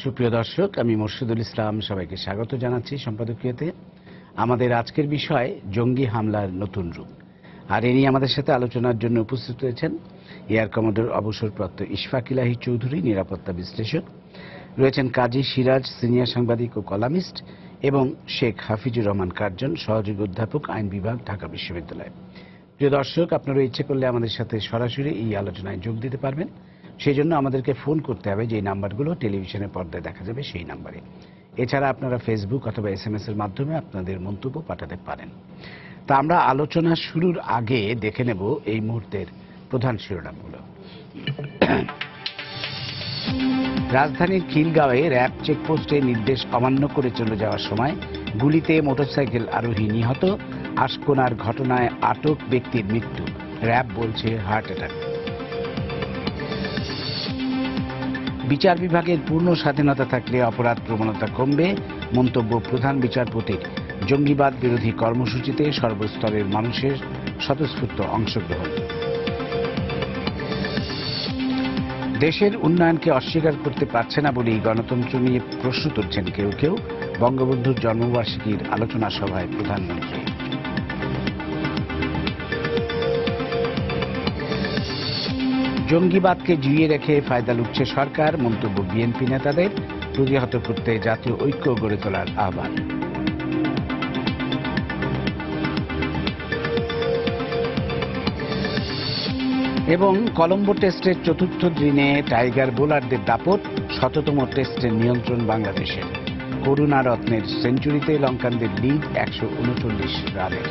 সুপ্রিয় দর্শক, আমি মোর্শেদুল ইসলাম সবাইকে স্বাগত জানাচ্ছি সম্পাদকীয়তে। আমাদের আজকের বিষয় জঙ্গি হামলার নতুন রূপ, আর এ নিয়ে আমাদের সাথে আলোচনার জন্য উপস্থিত রয়েছেন এয়ার কমোডোর অবসরপ্রাপ্ত ইশফাক ইলাহি চৌধুরী, নিরাপত্তা বিশ্লেষক, রয়েছেন কাজী সিরাজ, সিনিয়র সাংবাদিক ও কলামিস্ট, এবং শেখ হাফিজুর রহমান কার্জন, সহযোগী অধ্যাপক, আইন বিভাগ, ঢাকা বিশ্ববিদ্যালয়। প্রিয় দর্শক, আপনারা ইচ্ছে করলে আমাদের সাথে সরাসরি এই আলোচনায় যোগ দিতে পারবেন। সেই জন্য আমাদেরকে ফোন করতে হবে, যে নাম্বারগুলো টেলিভিশনের পর্দায় দেখা যাবে সেই নাম্বারে। এছাড়া আপনারা ফেসবুক অথবা SMS এর মাধ্যমে আপনাদের মন্তব্য পাঠাতে পারেন। তা আমরা আলোচনা শুরুর আগে দেখে নেব এই মুহূর্তের প্রধান শিরোনামগুলো। রাজধানীর খিলগাঁওয়ে র্যাব চেকপোস্টে নির্দেশ অমান্য করে চলে যাওয়ার সময় গুলিতে মোটরসাইকেল আরোহী নিহত। আশকোনার ঘটনায় আটক ব্যক্তির মৃত্যু, র্যাব বলছে হার্ট অ্যাটাক। বিচার বিভাগের পূর্ণ স্বাধীনতা থাকলে অপরাধ প্রবণতা কমবে, মন্তব্য প্রধান বিচারপতির। জঙ্গিবাদ বিরোধী কর্মসূচিতে সর্বস্তরের মানুষের স্বতঃস্ফূর্ত অংশগ্রহণ। দেশের উন্নয়নকে অস্বীকার করতে পারছে না বলেই গণতন্ত্র নিয়ে প্রশ্ন তুলছেন কেউ কেউ। বঙ্গবন্ধুর জন্মবার্ষিকীর আলোচনা সভায় প্রধানমন্ত্রী। জঙ্গিবাদকে জিইয়ে রেখে ফায়দা লুটছে সরকার, মন্তব্য বিএনপি নেতাদের। প্রতিহত করতে জাতীয় ঐক্য গড়ে তোলার আহ্বান। এবং কলম্বো টেস্টের চতুর্থ দিনে টাইগার বোলারদের দাপট, শততম টেস্টের নিয়ন্ত্রণ বাংলাদেশের। করুণারত্নের সেঞ্চুরিতে লঙ্কানদের লিড 139 রানের।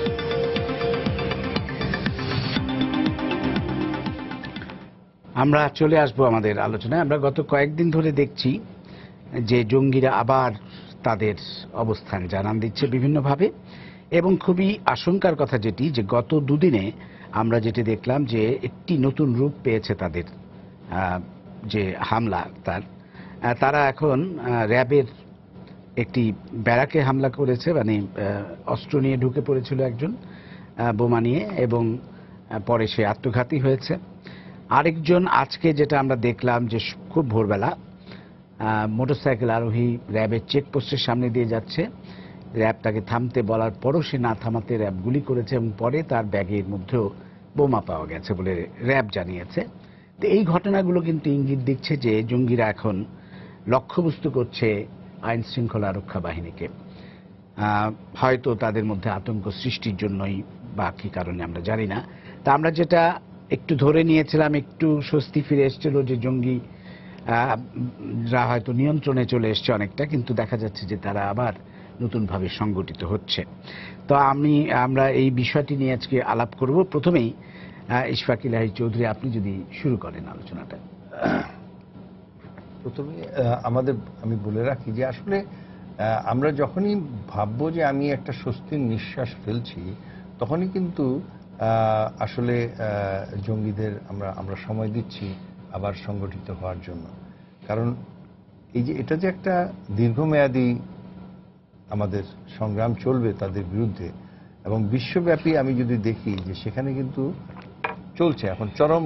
আমরা চলে আসবো আমাদের আলোচনায়। আমরা গত কয়েকদিন ধরে দেখছি যে জঙ্গিরা আবার তাদের অবস্থান জানান দিচ্ছে বিভিন্নভাবে, এবং খুবই আশঙ্কার কথা যেটি, যে গত দুদিনে আমরা যেটি দেখলাম যে একটি নতুন রূপ পেয়েছে তাদের যে হামলা। তারা এখন র্যাবের একটি ব্যারাকে হামলা করেছে, মানে অস্ত্র নিয়ে ঢুকে পড়েছিল একজন বোমা নিয়ে, এবং পরে সে আত্মঘাতী হয়েছে। আরেকজন আজকে যেটা আমরা দেখলাম যে খুব ভোরবেলা মোটরসাইকেল আরোহী র্যাবের চেকপোস্টের সামনে দিয়ে যাচ্ছে, র্যাব তাকে থামতে বলার পরও সে না থামাতে র্যাব গুলি করেছে, এবং পরে তার ব্যাগের মধ্যেও বোমা পাওয়া গেছে বলে র্যাব জানিয়েছে। তো এই ঘটনাগুলো কিন্তু ইঙ্গিত দিচ্ছে যে জঙ্গিরা এখন লক্ষ্যবস্তু করছে আইন শৃঙ্খলা রক্ষা বাহিনীকে। হয়তো তাদের মধ্যে আতঙ্ক সৃষ্টির জন্যই বা কী কারণে আমরা জানি না। তা আমরা যেটা একটু ধরে নিয়েছিলাম, একটু স্বস্তি ফিরে এসেছিল যে জঙ্গিরা হয়তো নিয়ন্ত্রণে চলে এসছে অনেকটা, কিন্তু দেখা যাচ্ছে যে তারা আবার নতুনভাবে সংগঠিত হচ্ছে। তো আমরা এই বিষয়টি নিয়ে আজকে আলাপ করব। প্রথমেই ইশফাক ইলাহি চৌধুরী, আপনি যদি শুরু করেন আলোচনাটা। প্রথমে আমি বলে রাখি যে আসলে আমরা যখনই ভাববো যে আমি একটা স্বস্তির নিঃশ্বাস ফেলছি, তখনই কিন্তু আসলে জঙ্গিদের আমরা সময় দিচ্ছি আবার সংগঠিত হওয়ার জন্য। কারণ এই যে এটা যে একটা দীর্ঘমেয়াদী আমাদের সংগ্রাম চলবে তাদের বিরুদ্ধে, এবং বিশ্বব্যাপী আমি যদি দেখি যে সেখানে কিন্তু চলছে এখন চরম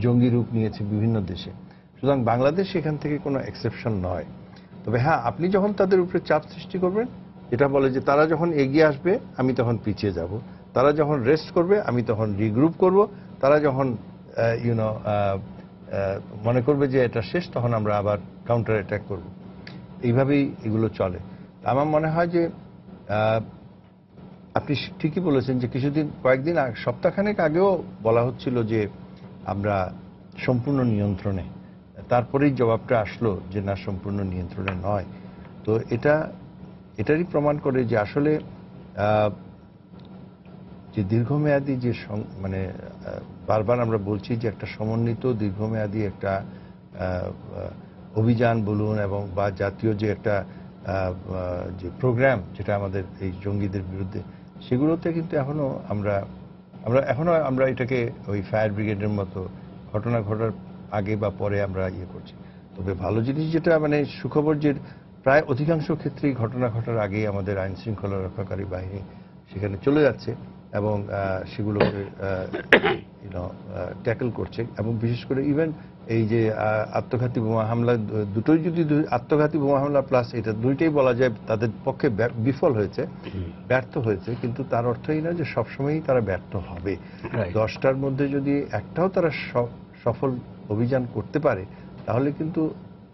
জঙ্গি রূপ নিয়েছে বিভিন্ন দেশে। সুতরাং বাংলাদেশ এখান থেকে কোনো এক্সেপশন নয়। তবে হ্যাঁ, আপনি যখন তাদের উপরে চাপ সৃষ্টি করবেন, এটা বলে যে তারা যখন এগিয়ে আসবে আমি তখন পিছিয়ে যাব, তারা যখন রেস্ট করবে আমি তখন রিগ্রুপ করব, তারা যখন মনে করবে যে এটা শেষ, তখন আমরা আবার কাউন্টার অ্যাটাক করব। এইভাবেই এগুলো চলে। আমার মনে হয় যে আপনি ঠিকই বলেছেন যে কয়েকদিন সপ্তাহখানেক আগেও বলা হচ্ছিল যে আমরা সম্পূর্ণ নিয়ন্ত্রণে, তারপরেই জবাবটা আসলো যে না, সম্পূর্ণ নিয়ন্ত্রণে নয়। তো এটারই প্রমাণ করে যে আসলে যে দীর্ঘমেয়াদী যে বারবার আমরা বলছি যে একটা সমন্বিত দীর্ঘমেয়াদী একটা অভিযান বলুন, এবং বা জাতীয় যে একটা যে প্রোগ্রাম যেটা আমাদের এই জঙ্গিদের বিরুদ্ধে, সেগুলোতে কিন্তু আমরা এটাকে ওই ফায়ার ব্রিগেডের মতো ঘটনা ঘটার আগে বা পরে আমরা করছি। তবে ভালো জিনিস যেটা সুখবর, যে প্রায় অধিকাংশ ক্ষেত্রেই ঘটনা ঘটার আগেই আমাদের আইন শৃঙ্খলা রক্ষাকারী বাহিনী সেখানে চলে যাচ্ছে, এবং সেগুলোকে ট্যাকল করছে। এবং বিশেষ করে ইভেন এই যে আত্মঘাতী বোমা হামলা, দুটোই যদি আত্মঘাতী বোমা হামলা প্লাস এটা দুইটাই বলা যায় তাদের পক্ষে বিফল হয়েছে, ব্যর্থ হয়েছে, কিন্তু তার অর্থই না যে সবসময়ই তারা ব্যর্থ হবে। 10টার মধ্যে যদি একটাও তারা সফল অভিযান করতে পারে তাহলে কিন্তু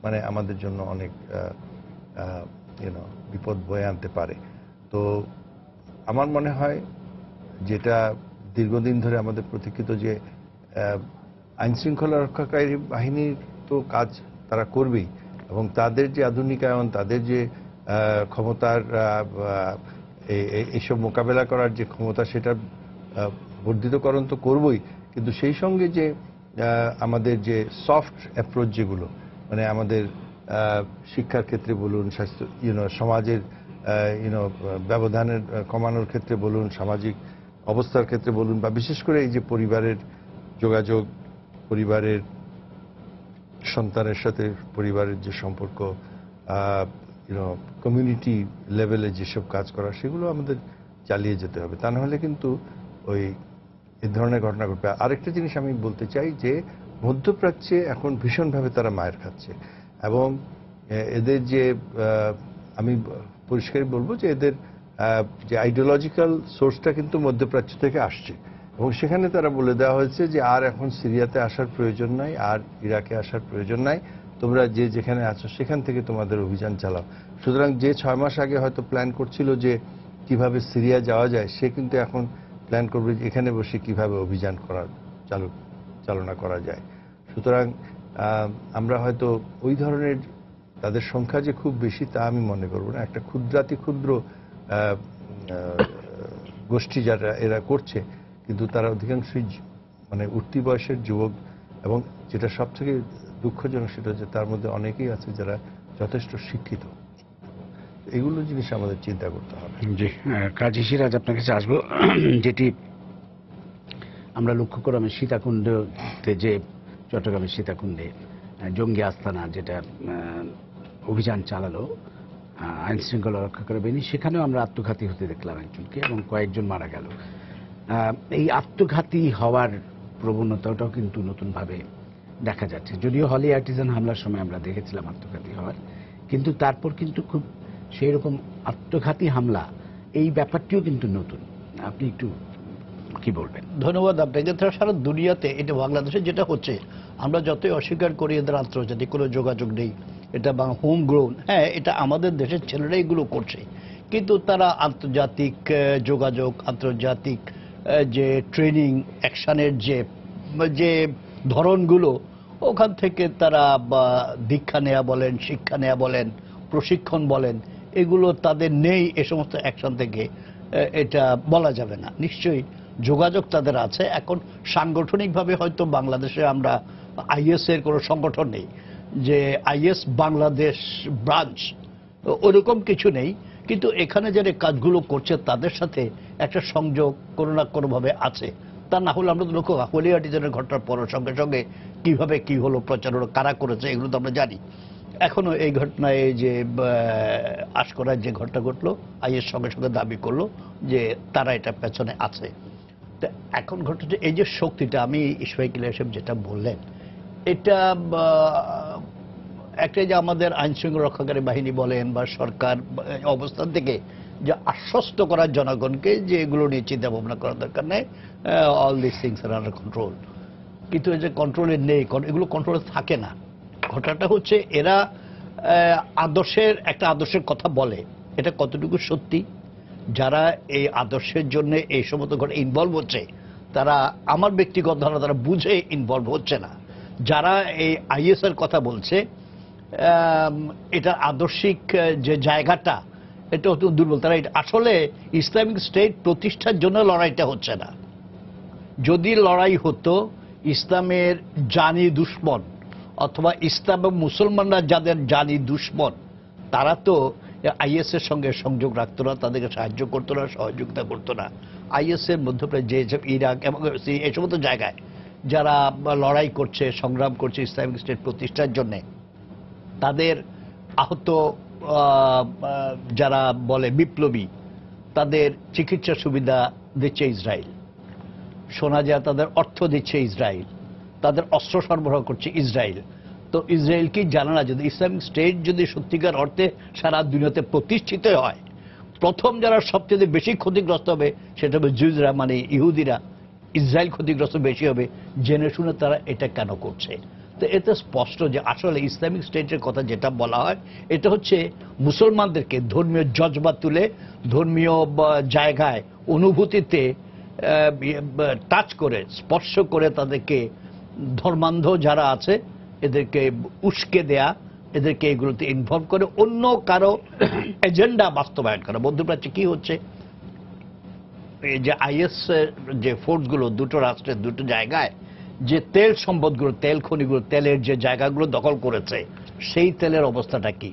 মানে আমাদের জন্য অনেক বিপদ বয়ে আনতে পারে। তো আমার মনে হয় যেটা দীর্ঘদিন ধরে আমাদের প্রতীক্ষিত যে আইনশৃঙ্খলা রক্ষাকারী বাহিনীর তো কাজ তারা করবেই, এবং তাদের যে আধুনিকায়ন, তাদের যে ক্ষমতার এইসব মোকাবেলা করার যে ক্ষমতা সেটা বর্ধিতকরণ তো করবই, কিন্তু সেই সঙ্গে যে আমাদের যে সফট অ্যাপ্রোচ যেগুলো মানে আমাদের শিক্ষার ক্ষেত্রে বলুন, স্বাস্থ্য সমাজের ব্যবধানের কমানোর ক্ষেত্রে বলুন, সামাজিক অবস্থার ক্ষেত্রে বলুন, বা বিশেষ করে এই যে পরিবারের যোগাযোগ, পরিবারের সন্তানের সাথে পরিবারের যে সম্পর্ক, কমিউনিটি লেভেলে যেসব কাজ করা, সেগুলো আমাদের চালিয়ে যেতে হবে। তা নাহলে কিন্তু ওই এ ধরনের ঘটনা ঘটবে। আরেকটা জিনিস আমি বলতে চাই যে মধ্যপ্রাচ্যে এখন ভীষণভাবে তারা মায়ের খাচ্ছে, এবং এদের যে আমি পরিষ্কারই বলবো যে এদের যে আইডিওলজিক্যাল সোর্সটা কিন্তু মধ্যপ্রাচ্য থেকে আসছে, এবং সেখানে তারা বলে দেওয়া হয়েছে যে আর এখন সিরিয়াতে আসার প্রয়োজন নাই, আর ইরাকে আসার প্রয়োজন নাই, তোমরা যে যেখানে আছো সেখান থেকে তোমাদের অভিযান চালাও। সুতরাং যে 6 মাস আগে হয়তো প্ল্যান করছিল যে কিভাবে সিরিয়া যাওয়া যায়, সে কিন্তু এখন প্ল্যান করবে যে এখানে বসে কিভাবে অভিযান চালনা করা যায়। সুতরাং আমরা হয়তো ওই ধরনের তাদের সংখ্যা যে খুব বেশি তা আমি মনে করব না। একটা ক্ষুদ্রাতি ক্ষুদ্র গোষ্ঠী যারা এরা করছে, কিন্তু তারা অধিকাংশই মানে উঠতি বয়সের যুবক, এবং যেটা সব থেকে দুঃখজনক সেটা হচ্ছে তার মধ্যে অনেকেই আছে যারা যথেষ্ট শিক্ষিত। এগুলো জিনিস আমাদের চিন্তা করতে হবে। জি, কাজী সিরাজ আপনার কাছে আসবো। যেটি আমরা লক্ষ্য করলাম সীতাকুণ্ডতে, যে চট্টগ্রামের সীতাকুণ্ডে জঙ্গি আস্তানা যেটা অভিযান চালালো আইন শৃঙ্খলা রক্ষাকারী বাহিনী, সেখানেও আমরা আত্মঘাতী হতে দেখলাম একজনকে, এবং কয়েকজন মারা গেল। এই আত্মঘাতী হওয়ার প্রবণতাটাও কিন্তু নতুনভাবে দেখা যাচ্ছে। যদিও হলি আর্টিজান হামলার সময় আমরা দেখেছিলাম আত্মঘাতী হওয়ার, কিন্তু তারপর কিন্তু খুব সেই রকম আত্মঘাতী হামলা, এই ব্যাপারটিও কিন্তু নতুন। আপনি একটু কি বলবেন? ধন্যবাদ আপনাকে। সারা দুনিয়াতে এটা বাংলাদেশে যেটা হচ্ছে, আমরা যতই অস্বীকার করি এদের আন্তর্জাতিক কোনো যোগাযোগ নেই, এটা হোম গ্রোন, হ্যাঁ এটা আমাদের দেশের ছেলেরা এগুলো করছে, কিন্তু তারা আন্তর্জাতিক যোগাযোগ, আন্তর্জাতিক যে ট্রেনিং অ্যাকশনের যে ধরনগুলো, ওখান থেকে তারা দীক্ষা নেওয়া বলেন, শিক্ষা নেওয়া বলেন, প্রশিক্ষণ বলেন, এগুলো তাদের নেই। এ সমস্ত অ্যাকশন থেকে এটা বলা যাবে না। নিশ্চয়ই যোগাযোগ তাদের আছে। এখন সাংগঠনিকভাবে হয়তো বাংলাদেশে আমরা আইএস এর কোনো সংগঠন নেই যে আইএস বাংলাদেশ ব্রাঞ্চ, ওরকম কিছু নেই, কিন্তু এখানে যারা কাজগুলো করছে তাদের সাথে একটা সংযোগ কোনো না কোনোভাবে আছে। তা না হলে আমরা তো লক্ষ্য হোলি আর্টিজানের ঘটনার পর সঙ্গে সঙ্গে কিভাবে কি হলো, প্রচারণা কারা করেছে এগুলো তো আমরা জানি। এখনো এই ঘটনায় যে আশকরার যে ঘটনা ঘটলো, আইএস সঙ্গে সঙ্গে দাবি করলো যে তারা এটা পেছনে আছে। তো এখন ঘটছে এই যে শক্তিটা, আমি ইসমাইল সাহেব যেটা বললেন, এটা একটা যে আমাদের আইন শৃঙ্খলা রক্ষাকারী বাহিনী বলেন বা সরকার অবস্থান থেকে যে আশ্বস্ত করার জনগণকে যে এগুলো নিয়ে চিন্তা ভাবনা করার দরকার নেই, all this things are under control, কিন্তু এই যে কন্ট্রোলে নেই, এগুলো কন্ট্রোলে থাকে না। ঘটনাটা হচ্ছে এরা একটা আদর্শের কথা বলে, এটা কতটুকু সত্যি, যারা এই আদর্শের জন্য এই সমস্ত ঘটনা ইনভলভ হচ্ছে তারা আমার ব্যক্তিগত ধারণা তারা বুঝে ইনভলভ হচ্ছে না। যারা এই আইএস এর কথা বলছে, এটা আদর্শিক যে জায়গাটা এটা অত দুর্বল। তারা আসলে ইসলামিক স্টেট প্রতিষ্ঠার জন্য লড়াইটা হচ্ছে না। যদি লড়াই হতো ইসলামের জানি দুশ্মন অথবা ইসলাম এবং মুসলমানরা যাদের জানি দুশ্মন, তারা তো আইএস এর সঙ্গে সংযোগ রাখতো না, তাদেরকে সাহায্য করতো না, সহযোগিতা করতো না। আইএস এর মধ্যপ্রাচ্য যেসব ইরাক এবং এই সমস্ত জায়গায় যারা লড়াই করছে, সংগ্রাম করছে ইসলামিক স্টেট প্রতিষ্ঠার জন্য, তাদের আহত যারা বলে বিপ্লবী, তাদের চিকিৎসা সুবিধা দিচ্ছে ইসরায়েল, শোনা যায় তাদের অর্থ দিচ্ছে ইসরায়েল, তাদের অস্ত্র সরবরাহ করছে ইসরায়েল। তো ইসরায়েল কি জানে না যদি ইসলামিক স্টেট যদি সত্যিকার অর্থে সারা দুনিয়াতে প্রতিষ্ঠিত হয়, প্রথম যারা সবচেয়ে বেশি ক্ষতিগ্রস্ত হবে সেটা হবে জুজরা, মানে ইহুদিরা। ইসরায়েল ক্ষতিগ্রস্ত বেশি হবে, জেনে শুনে তারা এটা কেন করছে। তো এতে স্পষ্ট যে আসলে ইসলামিক স্টেটের কথা যেটা বলা হয় এটা হচ্ছে মুসলমানদেরকে ধর্মীয় জজবা তুলে, ধর্মীয় জায়গায় অনুভূতিতে টাচ করে, স্পর্শ করে তাদেরকে ধর্মান্ধ যারা আছে এদেরকে উস্কে দেয়া, এদেরকে এগুলোতে ইনভলভ করে অন্য কারো এজেন্ডা বাস্তবায়ন করা। মধ্যপ্রাচ্যে কি হচ্ছে, এই যে আইএস যে ফোর্সগুলো দুটো রাষ্ট্রের দুটো জায়গায় যে তেল সম্পদগুলো, তেল খনিগুলো, তেলের যে জায়গাগুলো দখল করেছে, সেই তেলের অবস্থাটা কি,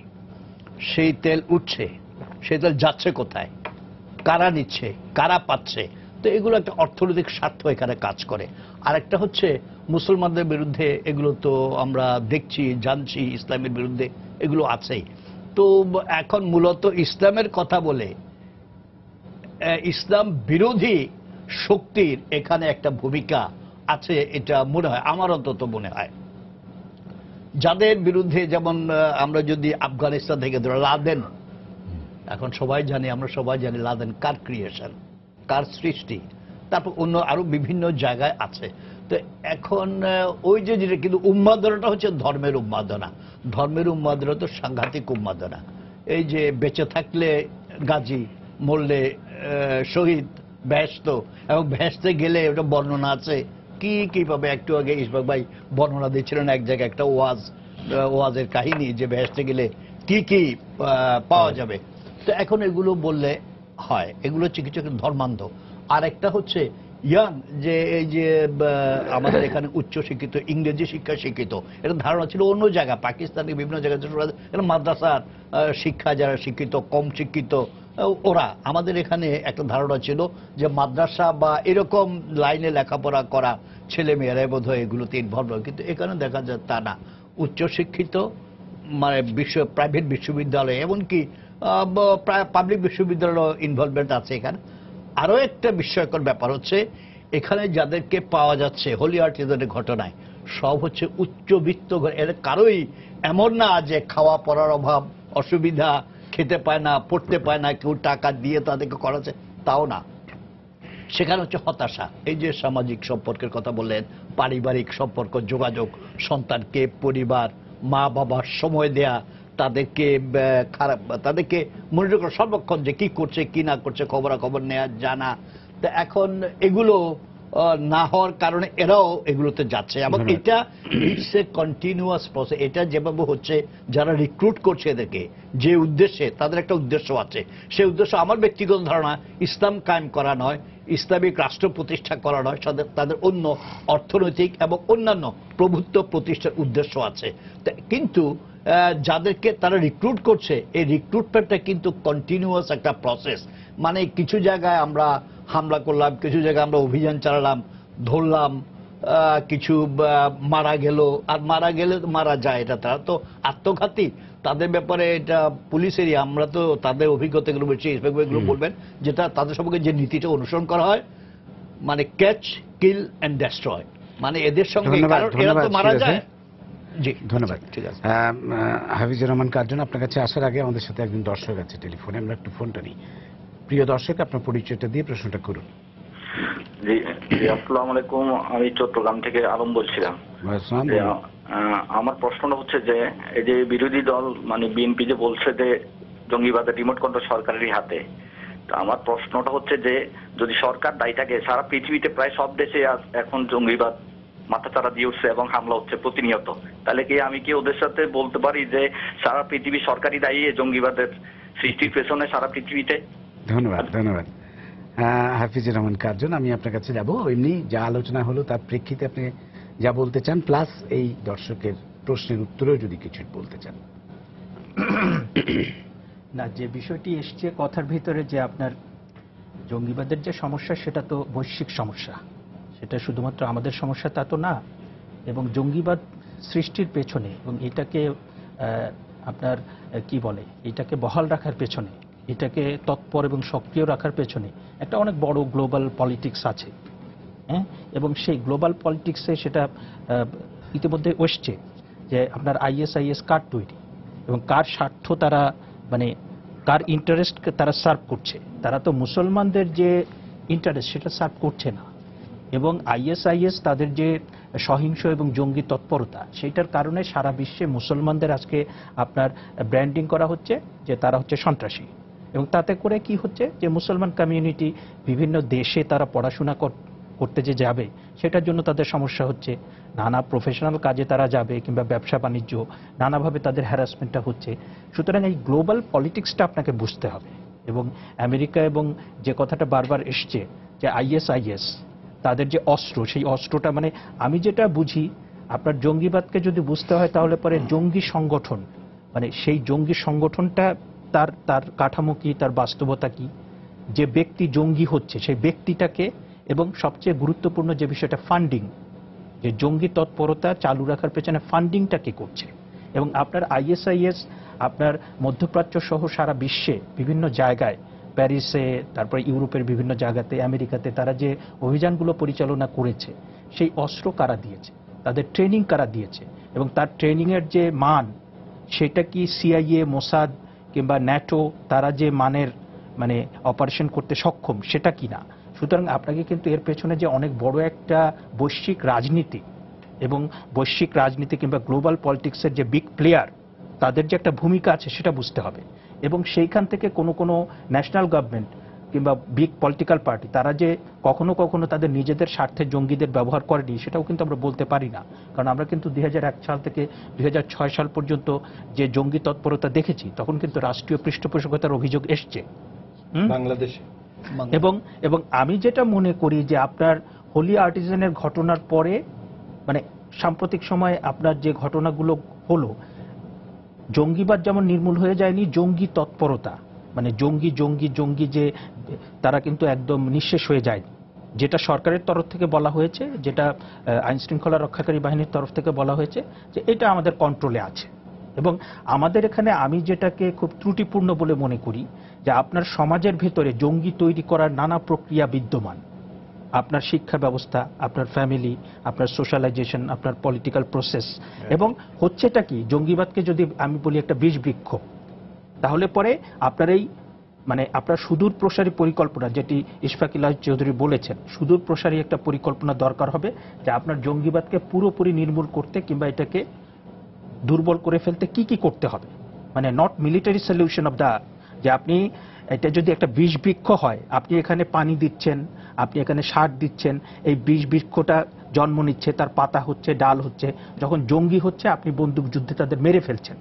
সেই তেল উঠছে, সেই তেল যাচ্ছে কোথায়, কারা নিচ্ছে, কারা পাচ্ছে। তো এগুলো একটা অর্থনৈতিক স্বার্থ এখানে কাজ করে। আরেকটা হচ্ছে মুসলমানদের বিরুদ্ধে, এগুলো তো আমরা দেখছি জানছি, ইসলামের বিরুদ্ধে এগুলো আছেই। তো এখন মূলত ইসলামের কথা বলে ইসলাম বিরোধী শক্তির এখানে একটা ভূমিকা আছে, এটা মনে হয়, আমার অন্তত মনে হয়। যাদের বিরুদ্ধে, যেমন আমরা যদি আফগানিস্তান থেকে ধরো লাদেন, এখন সবাই জানি, আমরা সবাই জানি লাদেন কার ক্রিয়েশন, কার সৃষ্টি, তারপর অন্য আরো বিভিন্ন জায়গায় আছে। তো এখন ওই যে যেটা, কিন্তু উন্মাদনাটা হচ্ছে ধর্মের উন্মাদনা। ধর্মের উন্মাদনা তো সাংঘাতিক উন্মাদনা। এই যে বেঁচে থাকলে গাজী, মরলে শহীদ, বেহেশত, এবং বেহেশতে গেলে ওটা বর্ণনা আছে কি কিভাবে। একটু আগে ইসবাক ভাই বর্ণনা দিচ্ছিলেন এক জায়গায় একটা ওয়াজের কাহিনী, যে বেহেশতে গেলে কি কি পাওয়া যাবে। তো এখন এগুলো বললে হয়, এগুলো হচ্ছে কিছু ধর্মান্ধ। আর একটা হচ্ছে ইয়াং, যে এই যে আমাদের এখানে উচ্চ শিক্ষিত, ইংরেজি শিক্ষা শিক্ষিত, এটা ধারণা ছিল অন্য জায়গা, পাকিস্তানের বিভিন্ন জায়গায় মাদ্রাসার শিক্ষা, যারা শিক্ষিত, কম শিক্ষিত ওরা, আমাদের এখানে একটা ধারণা ছিল যে মাদ্রাসা বা এরকম লাইনে লেখাপড়া করা ছেলে মেয়েরাই বোধ হয় এগুলোতে ইনভলভ হয়। কিন্তু এখানে দেখা যায় তা না, উচ্চশিক্ষিত, মানে প্রাইভেট বিশ্ববিদ্যালয়, এমনকি পাবলিক বিশ্ববিদ্যালয় ইনভলভমেন্ট আছে এখানে। আরো একটা বিস্ময়কর ব্যাপার হচ্ছে এখানে যাদেরকে পাওয়া যাচ্ছে হোলি আর্টিজানের ঘটনায়, সব হচ্ছে উচ্চবিত্ত ঘর। এর কারোই এমন না যে খাওয়া পড়ার অভাব, অসুবিধা, খেতে পায় না, পড়তে পায় না, কেউ টাকা দিয়ে তাদেরকে করাচ্ছে, তাও না। সেখানে হচ্ছে হতাশা। এই যে সামাজিক সম্পর্কের কথা বললেন, পারিবারিক সম্পর্ক, যোগাযোগ, সন্তানকে, পরিবার, মা বাবার সময় দেয়া, তাদেরকে খারাপ, তাদেরকে মনিটর করা সর্বক্ষণ, যে কি করছে কি না করছে, খবরাখবর নেওয়া, জানা। তো এখন এগুলো না হওয়ার কারণে এরাও এগুলোতে যাচ্ছে, এবং এটা ইটস এ কন্টিনিউয়াস প্রসেস। এটা যেভাবে হচ্ছে, যারা রিক্রুট করছে এদেরকে যে উদ্দেশ্যে, তাদের একটা উদ্দেশ্য আছে। সেই উদ্দেশ্য আমার ব্যক্তিগত ধারণা ইসলাম কায়েম করা নয়, ইসলামিক রাষ্ট্র প্রতিষ্ঠা করা নয়, তাদের অন্য অর্থনৈতিক এবং অন্যান্য প্রভুত্ব প্রতিষ্ঠার উদ্দেশ্য আছে। কিন্তু যাদেরকে তারা রিক্রুট করছে, এই রিক্রুটমেন্টটা কিন্তু কন্টিনিউয়াস একটা প্রসেস। মানে কিছু জায়গায় আমরা হামলা করলাম, কিছু জায়গায় আমরা অভিযান চালালাম, ধরলাম, কিছু মারা গেল, আর মারা গেলে মারা যায়, এটা তারা তো আত্মঘাতী। তাদের ব্যাপারে এটা পুলিশেরই, আমরা তো তাদের অভিজ্ঞতাগুলো বলছি, এগুলো বলবেন, যেটা তাদের সম্পর্কে যে নীতিটা অনুসরণ করা হয়, মানে ক্যাচ, কিল অ্যান্ড ডেস্ট্রয়। মানে এদের সঙ্গে এরা তো মারা যায়। জি ধন্যবাদ। ঠিক আছে। হাফিজুর রহমান কার্জন, আপনার কাছে আসার আগে আমাদের সাথে একজন দর্শক আছে টেলিফোনে, আমরা একটু ফোনটা নিই। প্রিয় দর্শক, আপনার পরিচয়টা দিয়ে প্রশ্নটা করুন। জি, আসসালামু আলাইকুম। আমি চট্টগ্রাম থেকে আলম বলছিলাম। আমার প্রশ্নটা হচ্ছে যে এই যে বিরোধী দল মানে বিএনপি যে বলছে যে জঙ্গিবাদের রিমোট কন্ট্রোল সরকারেরই হাতে, তো আমার প্রশ্নটা হচ্ছে যে যদি সরকার দায়ী থাকে, সারা পৃথিবীতে প্রায় সব দেশে এখন জঙ্গিবাদ মাথাচাড়া দিয়ে উঠছে এবং হামলা হচ্ছে প্রতিনিয়ত, তাহলে কি আমি কি ওদের সাথে বলতে পারি যে সারা পৃথিবী সরকারি দায়ী জঙ্গিবাদের সৃষ্টির পেছনে সারা পৃথিবীতে? ধন্যবাদ। ধন্যবাদ হাফিজুর রহমান কার্জন, আমি আপনার কাছে যাব। এমনি যা আলোচনা হলো তার প্রেক্ষিতে আপনি যা বলতে চান, প্লাস এই দর্শকের প্রশ্নের উত্তরেও যদি কিছু বলতে চান। না, যে বিষয়টি এসছে কথার ভিতরে, যে আপনার জঙ্গিবাদের যে সমস্যা, সেটা তো বৈশ্বিক সমস্যা, সেটা শুধুমাত্র আমাদের সমস্যা তা তো না। এবং জঙ্গিবাদ সৃষ্টির পেছনে এবং এটাকে আপনার কি বলে, এটাকে বহাল রাখার পেছনে এটাকে তৎপর এবং সক্রিয় রাখার পেছনে একটা অনেক বড় গ্লোবাল পলিটিক্স আছে, হ্যাঁ, এবং সেই গ্লোবাল পলিটিক্সে সেটা ইতিমধ্যে এসছে যে আপনার আইএসআইএস কার তৈরি এবং কার স্বার্থ তারা মানে কার ইন্টারেস্ট তারা সার্ভ করছে। তারা তো মুসলমানদের যে ইন্টারেস্ট সেটা সার্ভ করছে না, এবং আইএসআইএস তাদের যে সহিংস এবং জঙ্গি তৎপরতা সেইটার কারণে সারা বিশ্বে মুসলমানদের আজকে আপনার ব্র্যান্ডিং করা হচ্ছে যে তারা হচ্ছে সন্ত্রাসী, এবং তাতে করে কি হচ্ছে যে মুসলমান কমিউনিটি বিভিন্ন দেশে তারা পড়াশোনা করতে যে যাবে সেটার জন্য তাদের সমস্যা হচ্ছে, নানা প্রফেশনাল কাজে তারা যাবে কিংবা ব্যবসা বাণিজ্য নানাভাবে তাদের হ্যারাসমেন্টটা হচ্ছে। সুতরাং এই গ্লোবাল পলিটিক্সটা আপনাকে বুঝতে হবে, এবং আমেরিকা এবং যে কথাটা বারবার এসছে যে আইএসআইএস তাদের যে অস্ত্র সেই অস্ত্রটা মানে আমি যেটা বুঝি আপনার জঙ্গিবাদকে যদি বুঝতে হয় তাহলে পরে জঙ্গি সংগঠন মানে সেই জঙ্গি সংগঠনটা তার তার কাঠামো কি, তার বাস্তবতা কি, যে ব্যক্তি জঙ্গি হচ্ছে সেই ব্যক্তিটাকে, এবং সবচেয়ে গুরুত্বপূর্ণ যে বিষয়টা ফান্ডিং, যে জঙ্গি তৎপরতা চালু রাখার পেছনে ফান্ডিংটা কে করছে। এবং আপনার আইএসআইএস আপনার মধ্যপ্রাচ্য সহ সারা বিশ্বে বিভিন্ন জায়গায় প্যারিসে তারপরে ইউরোপের বিভিন্ন জায়গাতে আমেরিকাতে তারা যে অভিযানগুলো পরিচালনা করেছে সেই অস্ত্র কারা দিয়েছে, তাদের ট্রেনিং কারা দিয়েছে, এবং তার ট্রেনিংয়ের যে মান সেটা কি সিআইএ মোসাদ কিংবা ন্যাটো তারা যে মানের মানে অপারেশন করতে সক্ষম সেটা কি না। সুতরাং আপনাকে কিন্তু এর পেছনে যে অনেক বড় একটা বৈশ্বিক রাজনীতি এবং বৈশ্বিক রাজনীতি কিংবা গ্লোবাল পলিটিক্সের যে বিগ প্লেয়ার তাদের যে একটা ভূমিকা আছে সেটা বুঝতে হবে, এবং সেইখান থেকে কোনো কোনো ন্যাশনাল গভর্নমেন্ট কিংবা বিগ পলিটিক্যাল পার্টি তারা যে কখনো কখনো তাদের নিজেদের স্বার্থে জঙ্গিদের ব্যবহার করেনি সেটাও কিন্তু আমরা বলতে পারি না, কারণ আমরা কিন্তু 2001 সাল থেকে 2006 সাল পর্যন্ত যে জঙ্গি তৎপরতা দেখেছি তখন কিন্তু রাষ্ট্রীয় পৃষ্ঠপোষকতার অভিযোগ এসছে বাংলাদেশে। এবং আমি যেটা মনে করি যে আপনার হোলি আর্টিজানের ঘটনার পরে মানে সাম্প্রতিক সময়ে আপনার যে ঘটনাগুলো হলো, জঙ্গিবাদ যেমন নির্মূল হয়ে যায়নি, জঙ্গি তৎপরতা মানে জঙ্গি যে তারা কিন্তু একদম নিঃশেষ হয়ে যায়, যেটা সরকারের তরফ থেকে বলা হয়েছে, যেটা আইন শৃঙ্খলা রক্ষাকারী বাহিনীর তরফ থেকে বলা হয়েছে যে এটা আমাদের কন্ট্রোলে আছে। এবং আমাদের এখানে আমি যেটাকে খুব ত্রুটিপূর্ণ বলে মনে করি যে আপনার সমাজের ভেতরে জঙ্গি তৈরি করার নানা প্রক্রিয়া বিদ্যমান, আপনার শিক্ষা ব্যবস্থা, আপনার ফ্যামিলি, আপনার সোশ্যালাইজেশন, আপনার পলিটিক্যাল প্রসেস, এবং হচ্ছেটা কি জঙ্গিবাদকে যদি আমি বলি একটা বীজ বৃক্ষ, তাহলে পরে আপনার এই মানে আপনার সুদূর প্রসারী পরিকল্পনা যেটি ইশফাকুল্লাহ চৌধুরী বলেছেন, সুদূর প্রসারী একটা পরিকল্পনা দরকার হবে যে আপনার জঙ্গিবাদকে পুরোপুরি নির্মূল করতে কিংবা এটাকে দুর্বল করে ফেলতে কি কি করতে হবে, মানে not military solution of the, যে আপনি এটা যদি একটা বিষ বৃক্ষ হয় আপনি এখানে পানি দিচ্ছেন, আপনি এখানে সার দিচ্ছেন, এই বিষ বৃক্ষটা জন্ম নিচ্ছে, তার পাতা হচ্ছে, ডাল হচ্ছে, যখন জঙ্গি হচ্ছে আপনি বন্দুক যুদ্ধে তাদের মেরে ফেলছেন।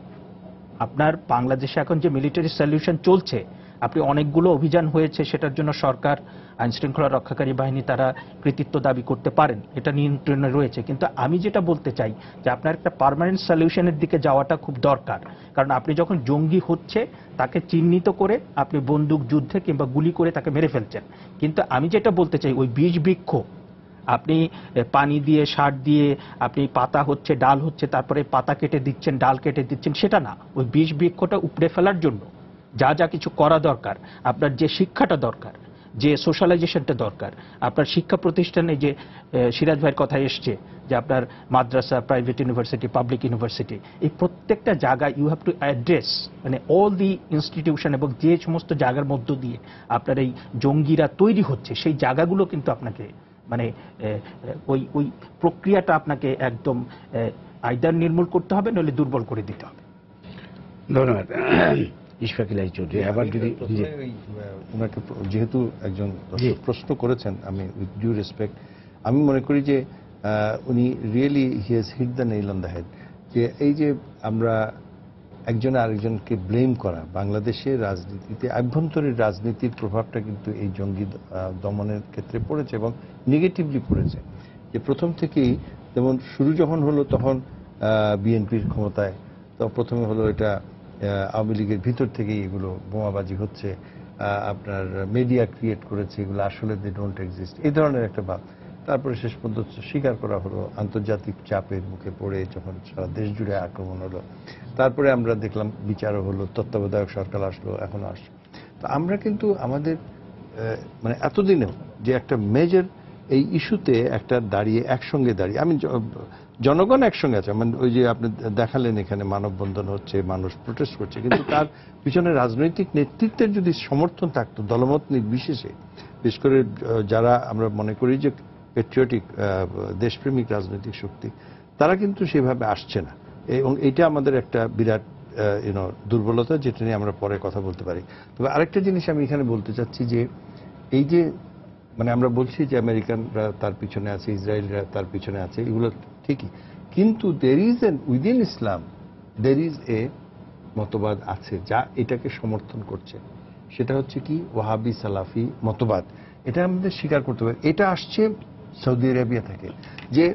আপনার বাংলাদেশে এখন যে মিলিটারি সলিউশন চলছে, আপনি অনেকগুলো অভিযান হয়েছে, সেটার জন্য সরকার আইন শৃঙ্খলা রক্ষাকারী বাহিনী তারা কৃতিত্ব দাবি করতে পারেন, এটা নিয়ন্ত্রণে রয়েছে, কিন্তু আমি যেটা বলতে চাই যে আপনার একটা পার্মানেন্ট সলিউশনের দিকে যাওয়াটা খুব দরকার, কারণ আপনি যখন জঙ্গি হচ্ছে তাকে চিহ্নিত করে আপনি বন্দুক যুদ্ধে কিংবা গুলি করে তাকে মেরে ফেলছেন, কিন্তু আমি যেটা বলতে চাই ওই বীজ বৃক্ষ আপনি পানি দিয়ে সার দিয়ে আপনি পাতা হচ্ছে ডাল হচ্ছে তারপরে পাতা কেটে দিচ্ছেন ডাল কেটে দিচ্ছেন সেটা না, ওই বীজ বৃক্ষটা উপড়ে ফেলার জন্য যা যা কিছু করা দরকার, আপনার যে শিক্ষাটা দরকার, যে সোশ্যালাইজেশনটা দরকার, আপনার শিক্ষা প্রতিষ্ঠানে যে সিরাজ ভাইয়ের কথা এসছে যে আপনার মাদ্রাসা, প্রাইভেট ইউনিভার্সিটি, পাবলিক ইউনিভার্সিটি, এই প্রত্যেকটা জায়গায় ইউ হ্যাভ টু অ্যাড্রেস মানে অল দি ইনস্টিটিউশন, এবং যে সমস্ত জায়গার মধ্য দিয়ে আপনার এই জঙ্গিরা তৈরি হচ্ছে সেই জায়গাগুলো কিন্তু আপনাকে মানে ওই প্রক্রিয়াটা আপনাকে একদম আইদার নির্মূল করতে হবে নইলে দুর্বল করে দিতে হবে। ধন্যবাদ ইশফাকুল্লাহ চৌধুরী। আবার যদি ওনাকে যেহেতু একজন প্রশ্ন করেছেন, আমি উইথ ডিউ রেসপেক্ট আমি মনে করি যে উনি really he has hit the nail on the head, যে এই যে আমরা একজন আরেকজনকে ব্লেম করা, বাংলাদেশের রাজনীতিতে আভ্যন্তরীণ রাজনীতির প্রভাবটা কিন্তু এই জঙ্গি দমনের ক্ষেত্রে পড়েছে এবং নেগেটিভলি পড়েছে। যে প্রথম থেকেই যেমন শুরু যখন হলো তখন বিএনপির ক্ষমতায়, তো প্রথমে হলো এটা আওয়ামী লীগের ভিতর থেকেই এগুলো বোমাবাজি হচ্ছে, আপনার মিডিয়া ক্রিয়েট করেছে, এগুলো আসলে দে ডোন্ট এক্সিস্ট, এই ধরনের একটা ভাব। তারপরে শেষ পর্যন্ত স্বীকার করা হলো আন্তর্জাতিক চাপের মুখে পড়ে যখন সারা দেশ জুড়ে আক্রমণ হলো, তারপরে আমরা দেখলাম বিচারও হলো, তত্ত্বাবধায়ক সরকার আসলো, এখন আসলো। তো আমরা কিন্তু আমাদের মানে এতদিনেও যে একটা মেজর এই ইস্যুতে একটা দাঁড়িয়ে একসঙ্গে দাঁড়িয়ে আমি জনগণ একসঙ্গে আছে, মানে ওই যে আপনি দেখালেন এখানে মানববন্ধন হচ্ছে, মানুষ প্রোটেস্ট করছে, কিন্তু তার পিছনে রাজনৈতিক নেতৃত্বের যদি সমর্থন থাকতো দলমত নির্বিশেষে, বিশেষ করে যারা আমরা মনে করি যে প্যাট্রিয়টিক দেশপ্রেমিক রাজনৈতিক শক্তি, তারা কিন্তু সেভাবে আসছে না। এবং এটা আমাদের একটা বিরাট দুর্বলতা, যেটা নিয়ে আমরা পরে কথা বলতে পারি। তবে আরেকটা জিনিস আমি এখানে বলতে চাচ্ছি যে এই যে মানে আমরা বলছি যে আমেরিকানরা তার পিছনে আছে, ইসরায়েলরা তার পিছনে আছে, এগুলো ঠিকই, কিন্তু there is an within Islam there is a মতবাদ আছে যা এটাকে সমর্থন করছে, সেটা হচ্ছে কি ওয়াহাবি সালাফি মতবাদ। এটা আমাদের স্বীকার করতে হবে। এটা আসছে সৌদি আরবিয়া থেকে, যে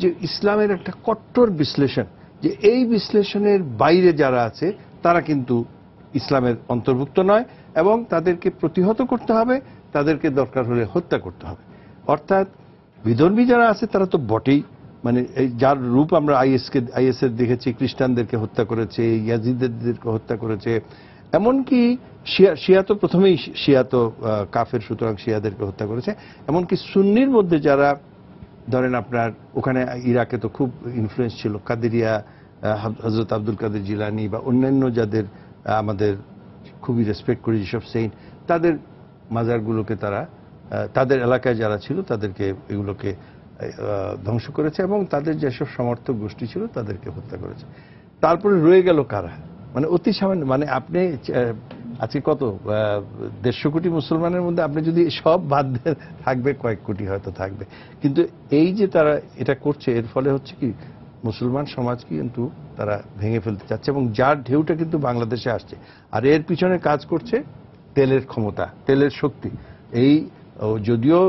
যে ইসলামের একটা কট্টর বিশ্লেষণ, যে এই বিশ্লেষণের বাইরে যারা আছে তারা কিন্তু ইসলামের অন্তর্ভুক্ত নয় এবং তাদেরকে প্রতিহত করতে হবে, তাদেরকে দরকার হলে হত্যা করতে হবে। অর্থাৎ বিধর্মী যারা আছে তারা তো বটেই, মানে এই যার রূপ আমরা আইএসের দেখেছি, খ্রিস্টানদেরকে হত্যা করেছে, ইয়াজিদদেরকে হত্যা করেছে, এমনকি শিয়া তো প্রথমেই শিয়া তো কাফের, সুতরাং শিয়াদেরকে হত্যা করেছে। এমনকি সুন্নির মধ্যে যারা ধরেন আপনার ওখানে ইরাকে তো খুব ইনফ্লুয়েন্স ছিল, কাদেরিয়া, হযরত আব্দুল কাদের জিলানী বা অন্যান্য যাদের আমাদের খুবই রেসপেক্ট করি যেসব সেইন্ট, তাদের মাজারগুলোকে তারা তাদের এলাকায় যারা ছিল তাদেরকে এগুলোকে ধ্বংস করেছে এবং তাদের যেসব সমর্থক গোষ্ঠী ছিল তাদেরকে হত্যা করেছে। তারপরে রয়ে গেল কারা, মানে অতি সামান্য, মানে আপনি আজকে কত 150 কোটি মুসলমানের মধ্যে আপনি যদি সব বাদ দেন থাকবে কয়েক কোটি হয়তো থাকবে, কিন্তু এই যে তারা এটা করছে এর ফলে হচ্ছে কি মুসলমান সমাজকে কিন্তু তারা ভেঙে ফেলতে চাচ্ছে এবং যার ঢেউটা কিন্তু বাংলাদেশে আসছে। আর এর পিছনে কাজ করছে তেলের ক্ষমতা, তেলের শক্তি। এই যদিও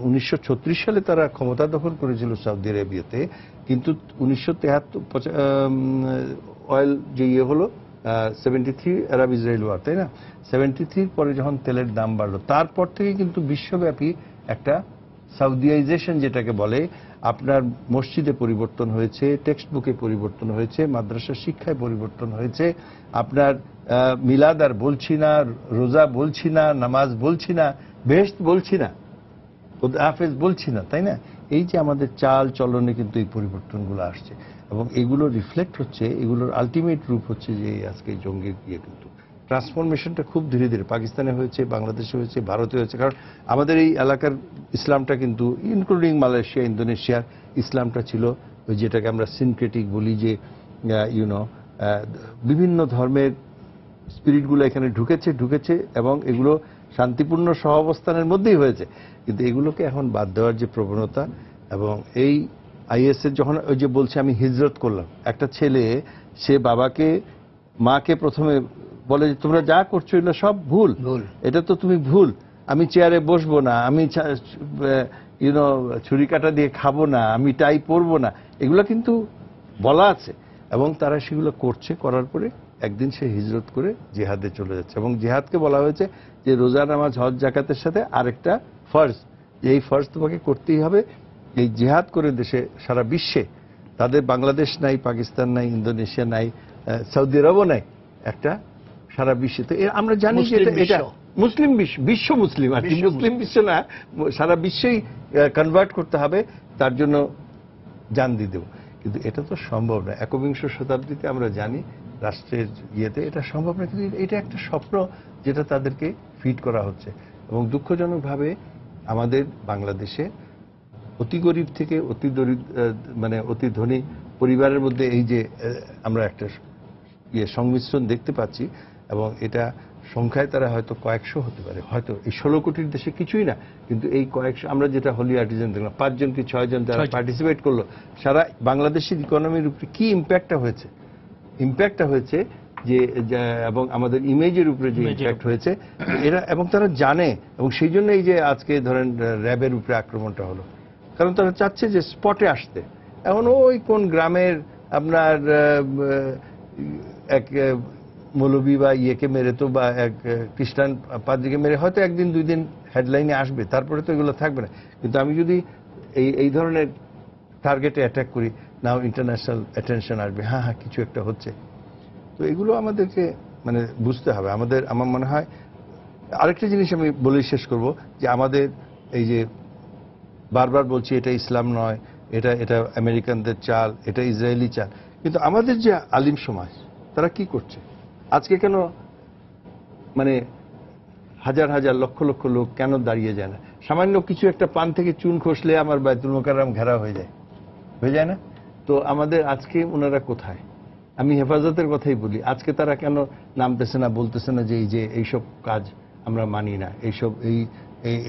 1936 সালে তারা ক্ষমতা দখল করেছিল সৌদি আরবিয়াতে, কিন্তু 1973 অয়েল যে হলো 73 আরব ইসরায়েল ওয়ার, তাই না, 73 পরে যখন তেলের দাম বাড়লো তারপর থেকে কিন্তু বিশ্বব্যাপী একটা সাউদিয়াইজেশন যেটাকে বলে, আপনার মসজিদে পরিবর্তন হয়েছে, টেক্সট বুকে পরিবর্তন হয়েছে, মাদ্রাসা শিক্ষায় পরিবর্তন হয়েছে, আপনার মিলাদ আর বলছি না, রোজা বলছি না, নামাজ বলছি না, বেহেশত বলছি না, হাফেজ বলছি না, তাই না। এই যে আমাদের চাল চলনে কিন্তু এই পরিবর্তনগুলো আসছে এবং এগুলো রিফ্লেক্ট হচ্ছে, এগুলোর আলটিমেট রূপ হচ্ছে যে আজকে জঙ্গির গিয়ে কিন্তু ট্রান্সফরমেশনটা খুব ধীরে ধীরে পাকিস্তানে হয়েছে, বাংলাদেশে হয়েছে, ভারতে হয়েছে। কারণ আমাদের এই এলাকার ইসলামটা কিন্তু ইনক্লুডিং মালয়েশিয়া, ইন্দোনেশিয়ার ইসলামটা ছিল ওই যেটাকে আমরা সিনক্রেটিক বলি, যে বিভিন্ন ধর্মের স্পিরিটগুলো এখানে ঢুকেছে এবং এগুলো শান্তিপূর্ণ সহাবস্থানের মধ্যেই হয়েছে। কিন্তু এগুলোকে এখন বাদ দেওয়ার যে প্রবণতা, এবং এই আইএসের যখন ওই যে বলছে আমি হিজরত করলাম, একটা ছেলে সে বাবাকে মাকে প্রথমে বলে যে তোমরা যা করছো এগুলো সব ভুল, এটা তো তুমি ভুল, আমি চেয়ারে বসবো না, আমি ছুরি কাটা দিয়ে খাবো না, আমি টাই পরবো না, এগুলো কিন্তু বলা আছে এবং তারা সেগুলো করছে। করার পরে একদিন সে হিজরত করে জিহাদে চলে যাচ্ছে এবং জিহাদকে বলা হয়েছে যে রোজা, নামাজ, হজ, যাকাতের সাথে আরেকটা ফরজ, যে এই ফরজ তোমাকে করতেই হবে। এই জিহাদ করে দেশে সারা বিশ্বে, তাদের বাংলাদেশ নাই, পাকিস্তান নাই, ইন্দোনেশিয়া নাই, সৌদি আরবও নাই, একটা সারা বিশ্বে। তো আমরা জানি যে এটা মুসলিম বিশ্ব মুসলিম আর কি, মুসলিম বিশ্ব না, সারা বিশ্বেই কনভার্ট করতে হবে, তার জন্য জান দিয়ে দেব। কিন্তু এটা তো সম্ভব না, একবিংশ শতাব্দীতে আমরা জানি রাষ্ট্রের ইয়েতে এটা সম্ভব না, কিন্তু এটা একটা স্বপ্ন যেটা তাদেরকে ফিড করা হচ্ছে। এবং দুঃখজনকভাবে আমাদের বাংলাদেশে অতি গরিব থেকে অতি মানে অতি ধনী পরিবারের মধ্যে এই যে আমরা একটা সংমিশ্রণ দেখতে পাচ্ছি, এবং এটা সংখ্যায় তারা হয়তো কয়েকশো হতে পারে, হয়তো এই 16 কোটির দেশে কিছুই না, কিন্তু এই কয়েকশো, আমরা যেটা হোলি আর্টিজান দেখলাম 5 জন কি 6 জন তারা পার্টিসিপেট করলো, সারা বাংলাদেশের ইকোনমির উপরে কি ইম্প্যাক্টটা হয়েছে যে, এবং আমাদের ইমেজের উপরে যে ইম্প্যাক্ট হয়েছে এরা, এবং তারা জানে, এবং সেই জন্য এই যে আজকে ধরেন র্যাবের উপরে আক্রমণটা হলো, কারণ তারা চাচ্ছে যে স্পটে আসতে। এখন ওই কোন গ্রামের আপনার এক মৌলবী বা ইয়েকে মেরে তো, বা এক খ্রিস্টান পাদ্রীকে মেরে হয়তো একদিন 2 দিন হেডলাইনে আসবে, তারপরে তো এগুলো থাকবে না। কিন্তু আমি যদি এই ধরনের টার্গেটে অ্যাটাক করি, নাও ইন্টারন্যাশনাল অ্যাটেনশন আসবে, হ্যাঁ কিছু একটা হচ্ছে। তো এগুলো আমাদেরকে মানে বুঝতে হবে। আমার মনে হয় আরেকটা জিনিস আমি বলে শেষ করব যে আমাদের এই যে বারবার বলছি এটা ইসলাম নয়, এটা এটা আমেরিকানদের চাল, এটা ইসরায়েলি চাল, কিন্তু আমাদের যে আলিম সমাজ তারা কি করছে আজকে? কেন মানে হাজার হাজার লক্ষ লক্ষ লোক কেন দাঁড়িয়ে যায় না? সামান্য কিছু একটা পান থেকে চুন খসলে আমার বাইতুল মোকাররম ঘেরা হয়ে যায় না? তো আমাদের আজকে ওনারা কোথায়? আমি হেফাজতের কথাই বলি, আজকে তারা কেন নামতেছে না, বলতেছে না যে এই যে এইসব কাজ আমরা মানি না, এইসব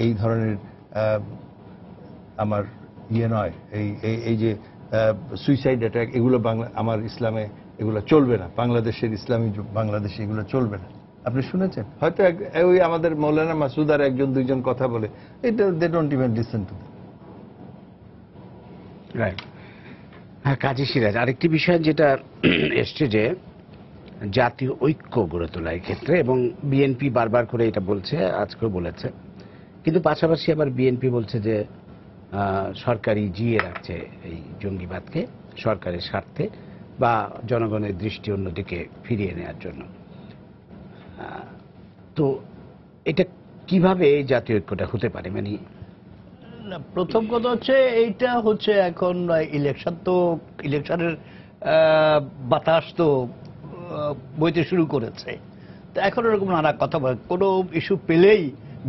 এই ধরনের আমার ইয়ে নয়, এই যে সুইসাইড অ্যাটাক, এগুলো আমার ইসলামে এগুলো চলবে না, বাংলাদেশের ইসলামী বাংলাদেশে এগুলো চলবে না। আপনি শুনেছেন হয়তো ওই আমাদের মৌলানা মাসুদ আর একজন দুইজন কথা বলে, এটা they don't even listen to them. Right. হ্যাঁ, কাজী সিরাজ, আরেকটি বিষয় যেটা এসছে যে জাতীয় ঐক্য গড়ে তোলার ক্ষেত্রে, এবং বিএনপি বারবার করে এটা বলছে, আজকেও বলেছে, কিন্তু পাশাপাশি আবার বিএনপি বলছে যে সরকারি জিয়ে রাখছে এই জঙ্গিবাদকে সরকারের স্বার্থে বা জনগণের দৃষ্টি অন্যদিকে ফিরিয়ে নেওয়ার জন্য। তো এটা কিভাবে এই জাতীয় ঐক্যটা হতে পারে? মানে প্রথম কথা হচ্ছে এইটা হচ্ছে এখন ইলেকশনের বাতাস তো বইতে শুরু করেছে, তো এখন এরকম নানা কথা বলে, কোনো ইস্যু পেলেই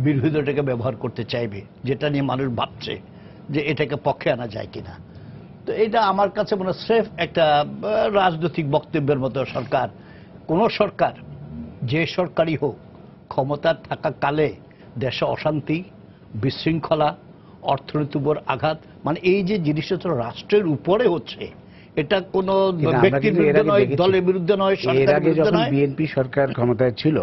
বিরোধীদেরটাকে ব্যবহার করতে চাইবে, যেটা নিয়ে মানুষ ভাবছে যে এটাকে পক্ষে আনা যায় কিনা। তো এটা আমার কাছে মনে হয় স্রেফ একটা রাজনৈতিক বক্তব্যের মতো। সরকার, কোন সরকার, যে সরকারই হোক, ক্ষমতার থাকা কালে দেশে অশান্তি, বিশৃঙ্খলা, অর্থনীতির উপর আঘাত, মানে এই যে জিনিসটা তো রাষ্ট্রের উপরে হচ্ছে, এটা কোন ব্যক্তির বিরুদ্ধে নয়, দলের বিরুদ্ধে নয়, সরকারের বিরুদ্ধে নয়। বিএনপি সরকার ক্ষমতায় ছিল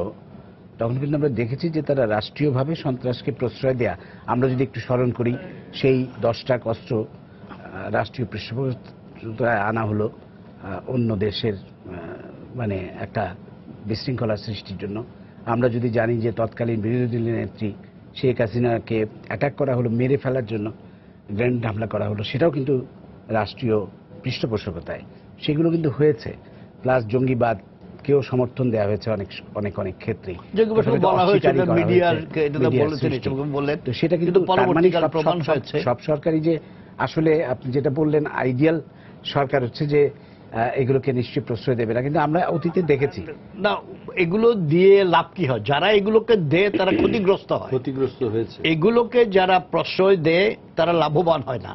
তখন কিন্তু আমরা দেখেছি যে তারা রাষ্ট্রীয়ভাবে সন্ত্রাসকে প্রশ্রয় দেয়া, আমরা যদি একটু স্মরণ করি, সেই 10 ট্রাক অস্ত্র রাষ্ট্রীয় পৃষ্ঠপোষকতায় আনা হলো অন্য দেশের মানে একটা বিশৃঙ্খলা সৃষ্টির জন্য। আমরা যদি জানি যে তৎকালীন বিরোধী দলীয় নেত্রী শেখ হাসিনাকে অ্যাটাক করা হলো, মেরে ফেলার জন্য গ্রেনেড হামলা করা হলো, সেটাও কিন্তু রাষ্ট্রীয় পৃষ্ঠপোষকতায়। সেগুলো কিন্তু হয়েছে। প্লাস জঙ্গিবাদকেও সমর্থন দেওয়া হয়েছে অনেক অনেক ক্ষেত্রেই। তো সেটা কিন্তু পরবর্তীকালে প্রমাণ হয়েছে। সব সরকারই যে আসলে আপনি যেটা বললেন আইডিয়াল সরকার হচ্ছে যে এগুলোকে নিশ্চয়ই প্রশ্রয় দেবে না, কিন্তু আমরা অতীতে দেখেছি না এগুলো দিয়ে লাভ কি হয়? যারা এগুলোকে দেয় তারা ক্ষতিগ্রস্ত হয়েছে। এগুলোকে যারা প্রশ্রয় দেয় তারা লাভবান হয় না।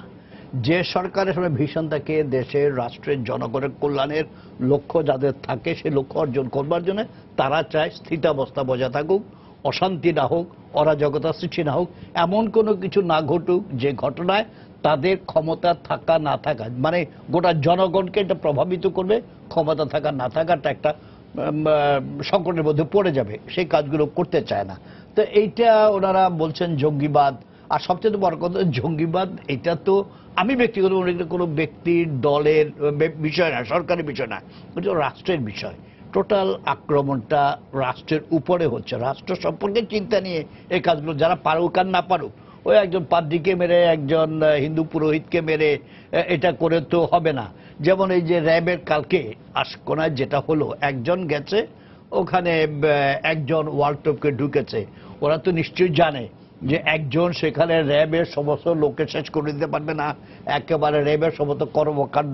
যে সরকারের সামনে ভীষণ থাকে, দেশের রাষ্ট্রের জনগণের কল্যাণের লক্ষ্য যাদের থাকে, সে লক্ষ্য অর্জন করবার জন্য তারা চায় স্থিতাবস্থা বজায় থাকুক, অশান্তি না হোক, অরাজকতা সৃষ্টি না হোক, এমন কোনো কিছু না ঘটুক যে ঘটনায় তাদের ক্ষমতা থাকা না থাকা, মানে গোটা জনগণকে এটা প্রভাবিত করবে, ক্ষমতা থাকা না থাকাটা একটা সংকটের মধ্যে পড়ে যাবে, সেই কাজগুলো করতে চায় না। তো এইটা ওনারা বলছেন জঙ্গিবাদ। আর সবচেয়ে বড় কথা, জঙ্গিবাদ এটা তো আমি ব্যক্তিগত মনে করি কোনো ব্যক্তির দলের বিষয় না, সরকারি বিষয় না, এটা রাষ্ট্রের বিষয়। টোটাল আক্রমণটা রাষ্ট্রের উপরে হচ্ছে, রাষ্ট্র সম্পর্কে চিন্তা নিয়ে এই কাজগুলো, যারা পারুক আর না পারুক, ওই একজন পাদ্রীকে মেরে, একজন হিন্দু পুরোহিতকে মেরে এটা করে তো হবে না। যেমন এই যে র্যাবের কালকে আশকোনায় যেটা হলো, একজন গেছে ওখানে, একজন ওয়ার্ল্ডটপকে ঢুকেছে, ওরা তো নিশ্চয়ই জানে যে একজন সেখানে র্যাবের সমস্ত লোককে শেষ করে দিতে পারবে না, একেবারে র্যাবের সমস্ত কর্মকাণ্ড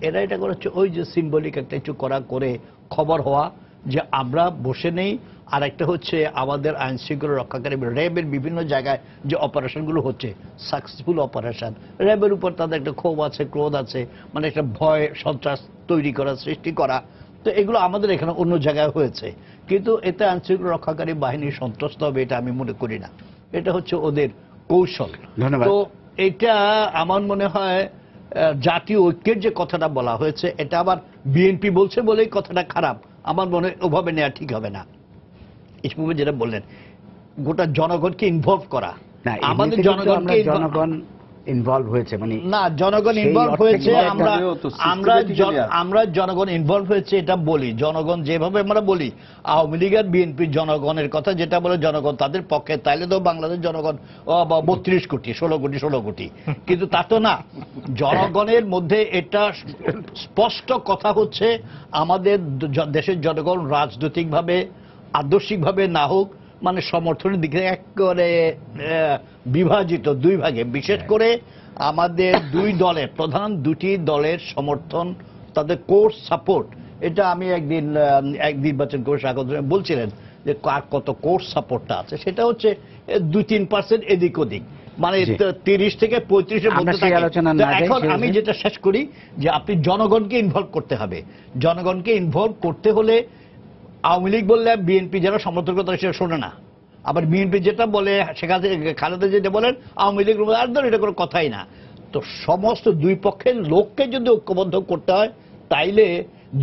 এরা এটা করেছে ওই যে সিম্বলিক একটা কিছু করা করে খবর হওয়া যে আমরা বসে নেই। আর একটা হচ্ছে আমাদের আইন শৃঙ্খলা রক্ষাকারী র্যাবের বিভিন্ন জায়গায় যে অপারেশনগুলো হচ্ছে, সাকসেসফুল অপারেশন, র্যাবের উপর তাদের একটা ক্ষোভ আছে, ক্রোধ আছে, মানে একটা ভয় সন্ত্রাস তৈরি করা, সৃষ্টি করা। তো এগুলো আমাদের এখানে অন্য জায়গায় হয়েছে, কিন্তু এতে আইন শৃঙ্খলা রক্ষাকারী বাহিনী সন্ত্রস্ত হবে এটা আমি মনে করি না। এটা হচ্ছে ওদের কৌশল। তো এটা আমার মনে হয় জাতীয় ঐক্যের যে কথাটা বলা হয়েছে, এটা আবার বিএনপি বলছে বলেই কথাটা খারাপ, আমার মনে হয় ওভাবে নেওয়া ঠিক হবে না। ইসমুবে যেটা বললেন, গোটা জনগণকে ইনভলভ করা, আমাদের জনগণ ইনভলভ হয়েছে, মানে না জনগণ ইনভলভ হয়েছে, আমরা জনগণ ইনভলভ হয়েছে এটা বলি। জনগণ যেভাবে আমরা বলি আওয়ামী লীগ আর বিএনপির জনগণের কথা যেটা বলে জনগণ তাদের পক্ষে, তাইলে তো বাংলাদেশ জনগণ 32 কোটি 16 কোটি, কিন্তু তা তো না। জনগণের মধ্যে এটা স্পষ্ট কথা হচ্ছে, আমাদের দেশের জনগণ রাজনৈতিকভাবে আদর্শিকভাবে না হোক, মানে সমর্থনের দিকে একেবারে বিভাজিত দুই ভাগে, বিশেষ করে আমাদের দুই দলের প্রধান দুটি দলের সমর্থন, তাদের কোর সাপোর্ট, এটা আমি একদিন এক নির্বাচন করে স্বাগত বলছিলেন যে কার কত কোর সাপোর্টটা আছে, সেটা হচ্ছে 2-3% এদিক ওদিক, মানে 30 থেকে 35-এর মধ্যে থাকে। এখন আমি যেটা শেষ করি যে আপনি জনগণকে ইনভলভ করতে হবে। জনগণকে ইনভলভ করতে হলে আওয়ামী লীগ বললে বিএনপি যারা সমর্থন করে সেটা শোনে না, আবার বিএনপি যেটা বলে সেখানে খালেদা যেটা বলেন আওয়ামী লীগ একদম এটা কোনো কথাই না। তো সমস্ত দুই পক্ষের লোককে যদি ঐক্যবদ্ধ করতে হয় তাইলে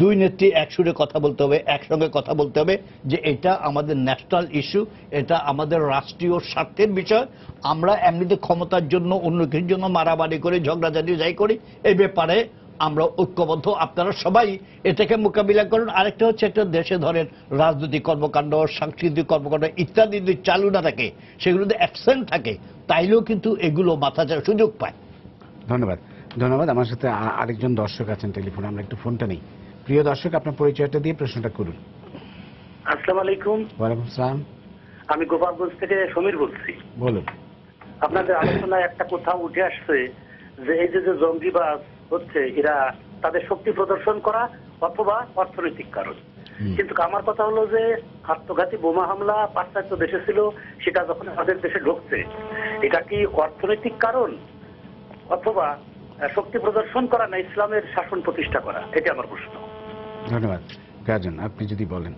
দুই নেত্রী এক সুরে কথা বলতে হবে, একসঙ্গে কথা বলতে হবে যে এটা আমাদের ন্যাশনাল ইস্যু, এটা আমাদের রাষ্ট্রীয় স্বার্থের বিষয়। আমরা এমনিতে ক্ষমতার জন্য অন্য কিছুর জন্য মারামারি করে ঝগড়াঝাটি যাই করি, এই ব্যাপারে আমরা ঐক্যবদ্ধ, আপনারা সবাই এটাকে মোকাবিলা করুন। আরেকটা হচ্ছে একটা দেশে ধরেন রাজনৈতিক কর্মকাণ্ড, সাংস্কৃতিক কর্মকাণ্ড ইত্যাদি যদি চালু না থাকে, সেগুলোতে অ্যাবসেন্ট থাকে, তাইলেও কিন্তু এগুলো মাথা চাড়ার সুযোগ পায়। ধন্যবাদ, ধন্যবাদ। আমার সাথে আরেকজন দর্শক আছেন টেলিফোনে, আমরা একটু ফোনটা নেই। প্রিয় দর্শক, আপনার পরিচয়টা দিয়ে প্রশ্নটা করুন। আসসালামু আলাইকুম। ওয়ালাইকুম আসসালাম। আমি গোপালগঞ্জ থেকে সমীর বলছি। বলুন। আপনাদের আলোচনায় একটা কথা উঠে আসছে যে এই যে জঙ্গিবাদ হচ্ছে, এরা তাদের শক্তি প্রদর্শন করা অথবা অর্থনৈতিক কারণ। কিন্তু আমার কথা হলো যে আত্মঘাতী বোমা হামলা পাশ্চাত্য দেশে ছিল, সেটা যখন আমাদের দেশে ঢুকছে, এটা কি অর্থনৈতিক কারণ অথবা শক্তি প্রদর্শন করা না ইসলামের শাসন প্রতিষ্ঠা করা? এটা আমার প্রশ্ন। ধন্যবাদ। গাজন, আপনি যদি বলেন।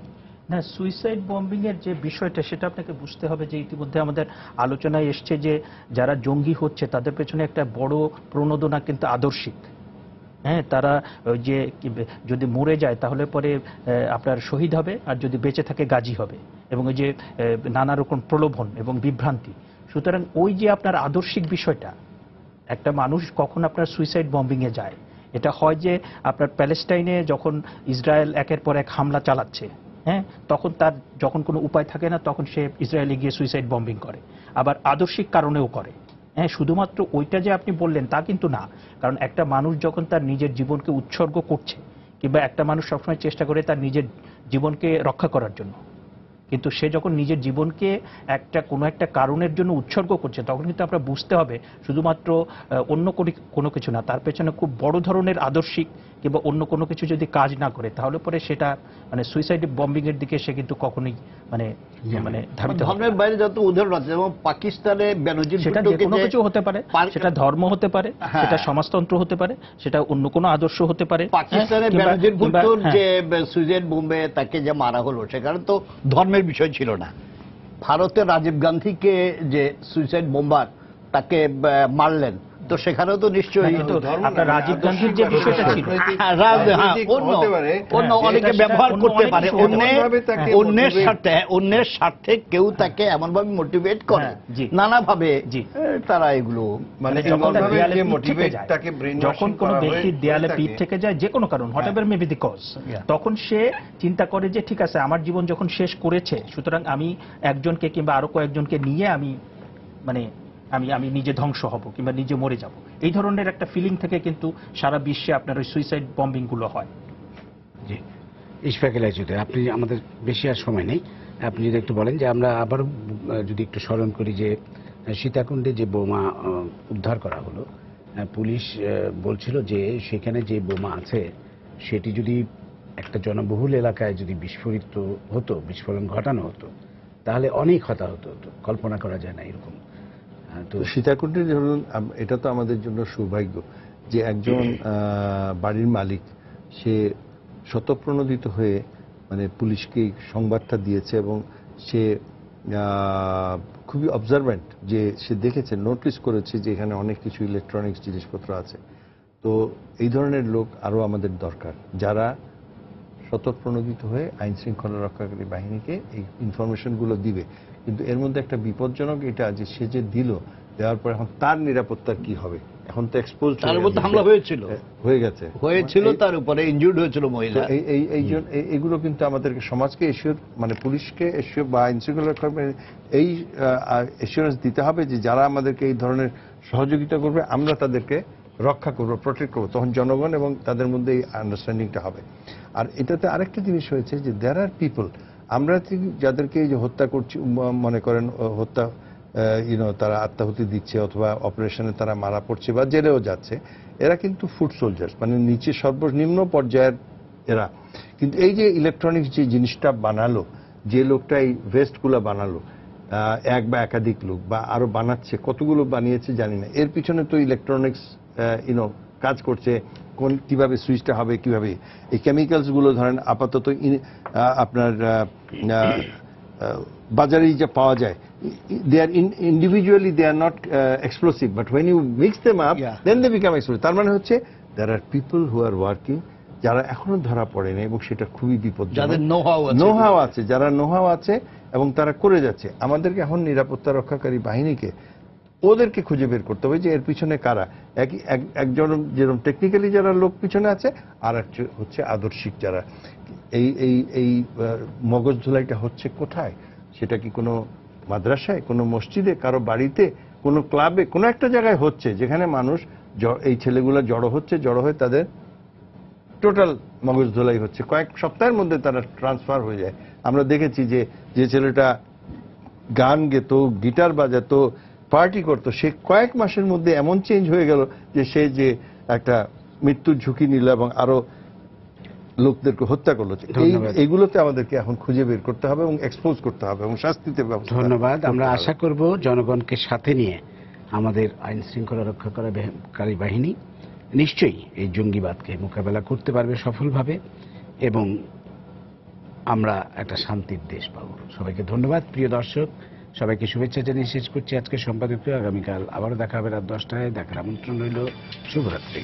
না, সুইসাইড বম্বিং এর যে বিষয়টা সেটা আপনাকে বুঝতে হবে যে ইতিমধ্যে আমাদের আলোচনায় এসছে যে যারা জঙ্গি হচ্ছে তাদের পেছনে একটা বড় প্রণোদনা কিন্তু আদর্শিক। হ্যাঁ, তারা যে যদি মরে যায় তাহলে পরে আপনার শহীদ হবে, আর যদি বেঁচে থাকে গাজী হবে, এবং ওই যে নানা রকম প্রলোভন এবং বিভ্রান্তি। সুতরাং ওই যে আপনার আদর্শিক বিষয়টা, একটা মানুষ কখন আপনার সুইসাইড বম্বিং এ যায়, এটা হয় যে আপনার প্যালেস্টাইনে যখন ইসরায়েল একের পর এক হামলা চালাচ্ছে, হ্যাঁ, তখন তার যখন কোনো উপায় থাকে না তখন সে ইসরায়েলে গিয়ে সুইসাইড বম্বিং করে। আবার আদর্শিক কারণেও করে। হ্যাঁ, শুধুমাত্র ওইটা যে আপনি বললেন তা কিন্তু না, কারণ একটা মানুষ যখন তার নিজের জীবনকে উৎসর্গ করছে, কিংবা একটা মানুষ সবসময় চেষ্টা করে তার নিজের জীবনকে রক্ষা করার জন্য, কিন্তু সে যখন নিজের জীবনকে কোনো একটা কারণের জন্য উৎসর্গ করছে, তখন কিন্তু আমরা বুঝতে হবে শুধুমাত্র অন্য কোনো কিছু না, তার পেছনে খুব বড় ধরনের আদর্শিক কিংবা অন্য কোনো কিছু যদি কাজ না করে, তাহলে পরে সেটা মানে সুইসাইড বম্বিং এর দিকে সে কিন্তু কখনোই মানে ধাবিত হবে। ধর্মের বাইরে যত উদাহরণ আছে, যেমন পাকিস্তানে বেনজির সেটা যে কোনো কিছু হতে পারে, সেটা ধর্ম হতে পারে, সেটা সমাজতন্ত্র হতে পারে, সেটা অন্য কোনো আদর্শ হতে পারে। পাকিস্তানে বেনজির ভুট্টোর যে সুইসাইড বোমে তাকে যে মারা হলো, সেখানে তো ধর্মের বিষয় ছিল না। ভারতের রাজীব গান্ধীকে যে সুইসাইড বোম্বার তাকে মারলেন, তো সেখানেও তো নিশ্চয়ই আপনার রাজীব গান্ধীর যে বিষয়টা ছিল, অন্য অনেকে ব্যবহার করতে পারে, অন্যের স্বার্থে কেউ তাকে এমনভাবে মোটিভেট করে নানাভাবে, তারা এগুলো মানে যখন কোনো ব্যক্তির দেয়ালে পিঠ থেকে যায় যে কোনো কারণ, whatever may be the cause, তখন সে চিন্তা করে যে ঠিক আছে, আমার জীবন যখন শেষ করেছে, সুতরাং আমি একজনকে কিংবা আরো কয়েকজনকে নিয়ে আমি আমি নিজে ধ্বংস হব কিংবা নিজে মরে যাব, এই ধরনের একটা ফিলিং থেকে কিন্তু সারা বিশ্বে আপনার ওই সুইসাইড বম্বিং গুলো হয়। জি, ইশফাক এলাইজুদ্দিন, আপনি, আমাদের বেশি আর সময় নেই, আপনি যদি একটু বলেন যে আমরা আবার যদি একটু স্মরণ করি যে সীতাকুণ্ডে যে বোমা উদ্ধার করা হলো, পুলিশ বলছিল যে সেখানে যে বোমা আছে সেটি যদি একটা জনবহুল এলাকায় যদি বিস্ফোরিত হতো, বিস্ফোরণ ঘটানো হতো, তাহলে অনেক হতাহত হতো, কল্পনা করা যায় না এরকম। তো সীতাকুণ্ডে ধরুন, এটা তো আমাদের জন্য সৌভাগ্য যে একজন বাড়ির মালিক সে স্বতঃপ্রণোদিত হয়ে মানে পুলিশকে সংবাদটা দিয়েছে, এবং সে খুবই অবজারভেন্ট, যে সে দেখেছে, নোটিস করেছে যে এখানে অনেক কিছু ইলেকট্রনিক্স জিনিসপত্র আছে। তো এই ধরনের লোক আরও আমাদের দরকার, যারা স্বতঃপ্রণোদিত হয়ে আইন শৃঙ্খলা রক্ষাকারী বাহিনীকে এই ইনফরমেশনগুলো দিবে। কিন্তু এর মধ্যে একটা বিপজ্জনক এটা যে সে যে দেওয়ার পর এখন তার নিরাপত্তার কি হবে? এখন তো এক্সপোজ, তার উপর হামলা হয়েছিল, তার উপরে ইনজুর্ড হয়েছিল মহিলা। এইগুলো কিন্তু আমাদেরকে সমাজকে এশিওর, মানে পুলিশকে এশিওর বা আইন শৃঙ্খলা এই এশিওরেন্স দিতে হবে যে যারা আমাদেরকে এই ধরনের সহযোগিতা করবে আমরা তাদেরকে রক্ষা করবো, প্রোটেক্ট করবো, তখন জনগণ এবং তাদের মধ্যে এই আন্ডারস্ট্যান্ডিংটা হবে। আর এটাতে আরেকটা জিনিস হয়েছে যে দেয়ার আর পিপল, আমরা যাদেরকে এই যে হত্যা করছি, মনে করেন হত্যা তারা আত্মাহুতি দিচ্ছে অথবা অপারেশনে তারা মারা পড়ছে বা জেলেও যাচ্ছে, এরা কিন্তু ফুড সোলজার্স, মানে নিচে সর্বনিম্ন পর্যায়ের এরা। কিন্তু এই যে ইলেকট্রনিক্স যে জিনিসটা বানালো, যে লোকটা এই ভেস্টগুলো বানালো, এক বা একাধিক লোক বা আরো বানাচ্ছে, কতগুলো বানিয়েছে জানি না, এর পিছনে তো ইলেকট্রনিক্স কাজ করছে, কিভাবে সুইচটা হবে, কিভাবে এই কেমিক্যালস গুলো ধরেন আপাতত আপনার বাজারে যে পাওয়া যায়, they are individually they are not explosive, but when you mix them up, then they become explosive. তার মানে হচ্ছে there are people who are working, যারা এখনো ধরা পড়েনি এবং সেটা খুবই বিপজ্জনক, যাদের নোহাও আছে, যারা নোহাও আছে এবং তারা করে যাচ্ছে। আমাদেরকে এখন নিরাপত্তা রক্ষাকারী বাহিনীকে ওদেরকে খুঁজে বের করতে হবে যে এর পিছনে কারা। একজন যেরকম টেকনিক্যালি যারা লোক পিছনে আছে, আর হচ্ছে আদর্শিক যারা। এই মগজ ধুলাইটা হচ্ছে কোথায়? সেটা কি কোনো মাদ্রাসায়, কোনো মসজিদে, কারো বাড়িতে, কোনো ক্লাবে, কোনো একটা জায়গায় হচ্ছে যেখানে মানুষ, এই ছেলেগুলো জড়ো হচ্ছে, জড়ো হয়ে তাদের টোটাল মগজ ধোলাই হচ্ছে, কয়েক সপ্তাহের মধ্যে তারা ট্রান্সফার হয়ে যায়। আমরা দেখেছি যে ছেলেটা গান গেতো, গিটার বাজাতো, পার্টি করতো, সে কয়েক মাসের মধ্যে এমন চেঞ্জ হয়ে গেল যে সে যে একটা মৃত্যুর ঝুঁকি নিল এবং আরো লোকদেরকে হত্যা করলো। এইগুলোতে আমাদেরকে এখন খুঁজে বের করতে হবে এবং এক্সপোজ করতে হবে এবং শাস্তিতে ব্যবস্থা। ধন্যবাদ। আমরা আশা করব জনগণকে সাথে নিয়ে আমাদের আইন শৃঙ্খলা রক্ষাকারী বাহিনী নিশ্চয়ই এই জঙ্গিবাদকে মোকাবেলা করতে পারবে সফলভাবে এবং আমরা একটা শান্তির দেশ পাব। সবাইকে ধন্যবাদ। প্রিয় দর্শক, সবাইকে শুভেচ্ছা জানিয়ে শেষ করছি আজকে সম্পাদকীয়। আগামীকাল আবারও দেখা হবে রাত 10টায়। দেখার আমন্ত্রণ রইল। শুভরাত্রি।